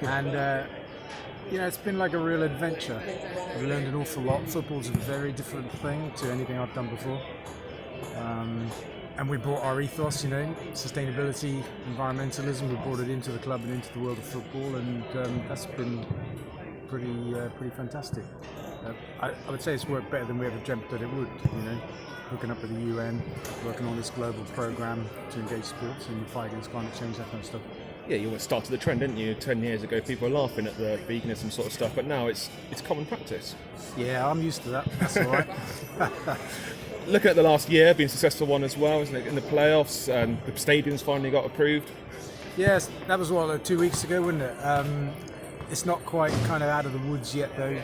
And it's been like a real adventure. I've learned an awful lot. Football's a very different thing to anything I've done before. And we brought our ethos, sustainability, environmentalism. We brought it into the club and into the world of football, and that's been pretty fantastic. I would say it's worked better than we ever dreamt that it would. Hooking up with the UN, working on this global program to engage sports in the fight against climate change, that kind of stuff. Yeah, you almost started the trend, didn't you? 10 years ago, people were laughing at the veganism sort of stuff, but now it's common practice. Yeah, I'm used to that. That's all right. Looking at the last year, being a successful one as well, isn't it? In the playoffs, and the stadiums finally got approved. Yes, that was 2 weeks ago, wasn't it? It's not quite kind of out of the woods yet, though.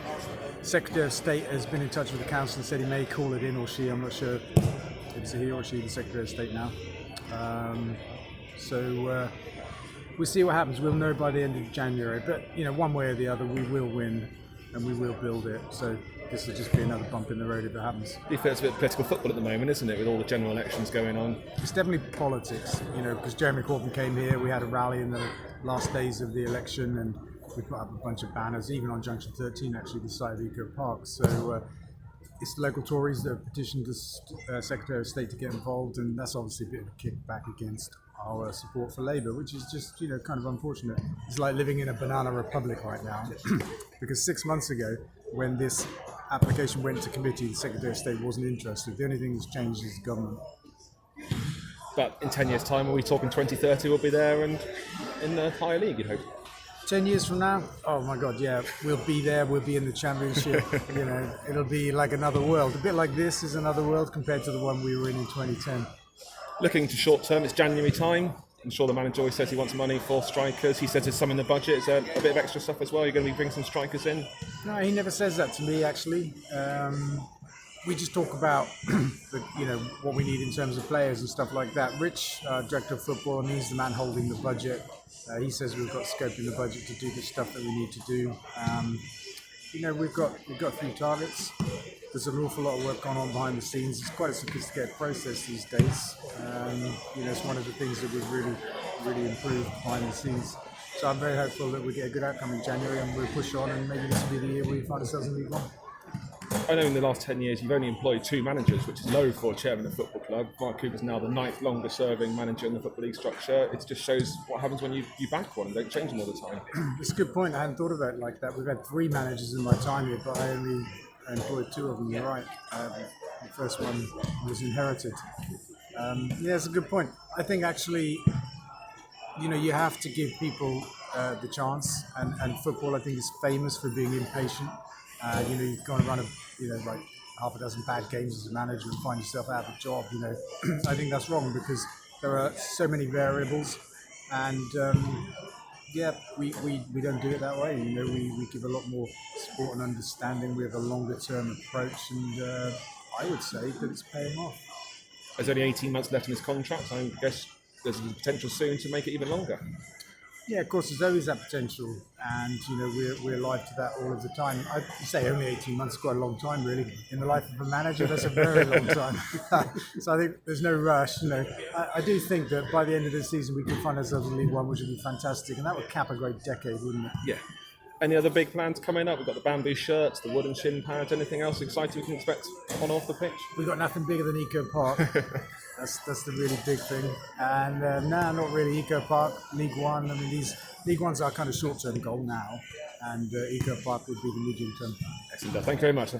Secretary of State has been in touch with the council and said he may call it in, or she. I'm not sure if it's a he or she, the Secretary of State now. So we'll see what happens. We'll know by the end of January. But one way or the other, we will win and we will build it. So this will just be another bump in the road if it happens. Do you feel it's a bit of political football at the moment, isn't it, with all the general elections going on? It's definitely politics, because Jeremy Corbyn came here. We had a rally in the last days of the election, and we put up a bunch of banners, even on Junction 13, actually, the side of Eco Park. So it's the local Tories that have petitioned the Secretary of State to get involved, and that's obviously a bit of a kickback against our support for Labour, which is just, kind of unfortunate. It's like living in a banana republic right now, because 6 months ago, when this application went to committee, the Secretary of State wasn't interested. The only thing that's changed is the government. But in 10 years' time, are we talking 2030 we'll be there and in the higher league, you'd hope? 10 years from now, oh my God, yeah, we'll be there, we'll be in the championship, it'll be like another world. A bit like this is another world compared to the one we were in 2010. Looking to short term, it's January time. I'm sure the manager always says he wants money for strikers. He says there's some in the budget. Is there a bit of extra stuff as well? You're going to be bringing some strikers in? No, he never says that to me, actually. We just talk about what we need in terms of players and stuff like that. Rich, director of football, and he's the man holding the budget. He says we've got scope in the budget to do the stuff that we need to do. We've got a few targets. There's an awful lot of work going on behind the scenes. It's quite a sophisticated process these days. It's one of the things that we've really improved behind the scenes. So I'm very hopeful that we get a good outcome in January, and we'll push on, and maybe this will be the year we find ourselves in League One. I know in the last 10 years you've only employed 2 managers, which is low for a chairman of a football club. Mark Cooper's now the 9th longest serving manager in the Football League structure. It just shows what happens when you back one and don't change them all the time. It's a good point. I hadn't thought of it like that. We've had 3 managers in my time here, but I only employed 2 of them. You're right. The first one was inherited. It's a good point. I think actually, you have to give people the chance, and football, I think, is famous for being impatient. You've gone and run like half a dozen bad games as a manager and find yourself out of a job. I think that's wrong, because there are so many variables, and we don't do it that way. We give a lot more support and understanding. We have a longer term approach, and I would say that it's paying off. There's only 18 months left in his contract. I guess there's the potential soon to make it even longer. Yeah, of course, there's always that potential, and we're alive to that all of the time. I say only 18 months is quite a long time, really. In the life of a manager, that's a very long time. So I think there's no rush. I do think that by the end of this season, we can find ourselves in League One, which would be fantastic, and that would cap a great decade, wouldn't it? Yeah. Any other big plans coming up? We've got the bamboo shirts, the wooden shin pads. Anything else exciting we can expect on or off the pitch? We've got nothing bigger than Eco Park. That's the really big thing. And not really Eco Park, League One. I mean, these League One's our kind of short-term goal now, and Eco Park would be the medium-term. Excellent. Thank you very much.